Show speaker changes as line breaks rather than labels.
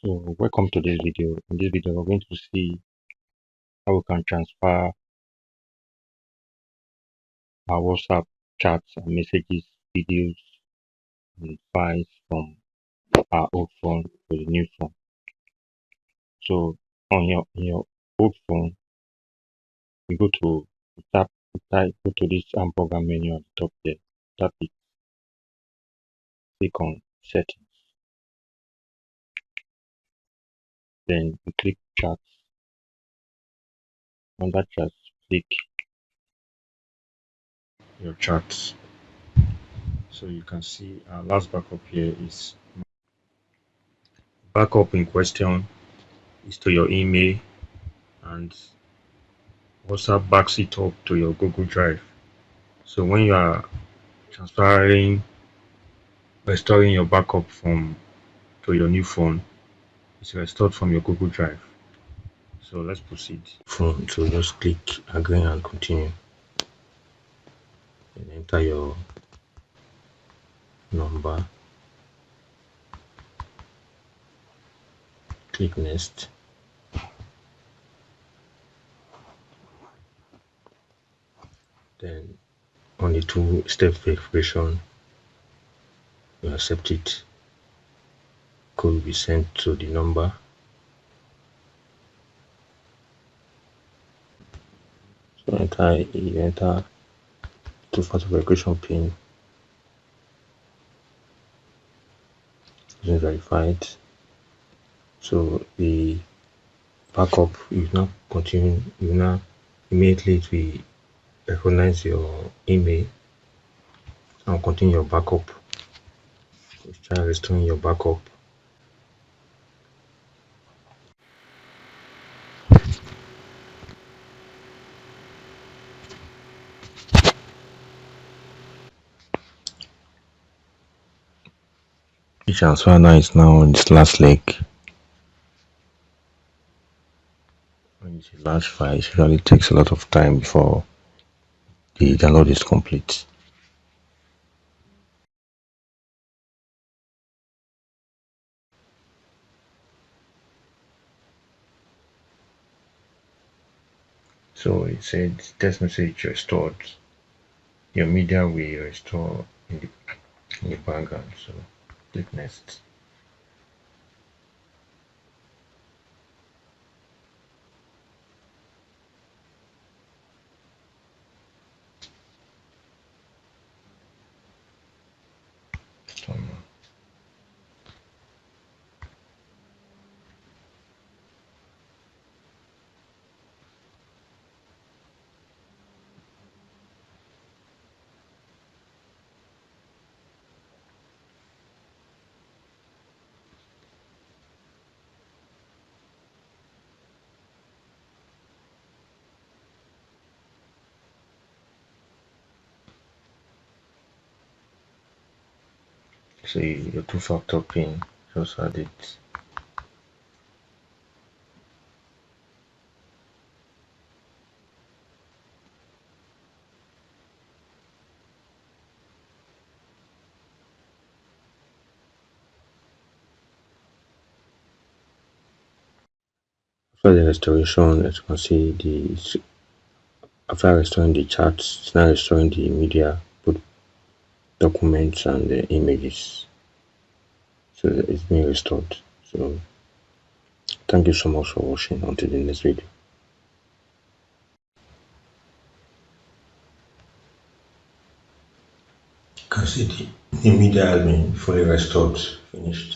So welcome to this video. In this video, we're going to see how we can transfer our WhatsApp chats and messages, videos, and files from our old phone to the new phone. So on your old phone, you go to go to this hamburger menu at the top there. Tap it, click on settings, then you click chats. Under chats, click your chats. So you can see our last backup here is backup in question is to your email, and WhatsApp backs it up to your Google Drive. So when you are restoring your backup from to your new phone, it's restored from your Google Drive. So let's proceed. Phone, so just click agree and continue. Then enter your number. Click next. Then on the two-step verification, you accept it. Code will be sent to the number. So you enter two-factor verification PIN using verified. So the backup you now continue, you now immediately it will recognize your email and continue your backup. So try restoring your backup. The transfer now is now on its last leg. When it's a large file, it usually takes a lot of time before the download is complete. So it said text message restored. Your media will restore in the background. So click next. So your two-factor PIN, just add it. After the restoration, as you can see, after restoring the charts, it's now restoring the media, both documents and the images. So it's being restored. So thank you so much for watching. Until the next video. You can see the media has been fully restored, finished.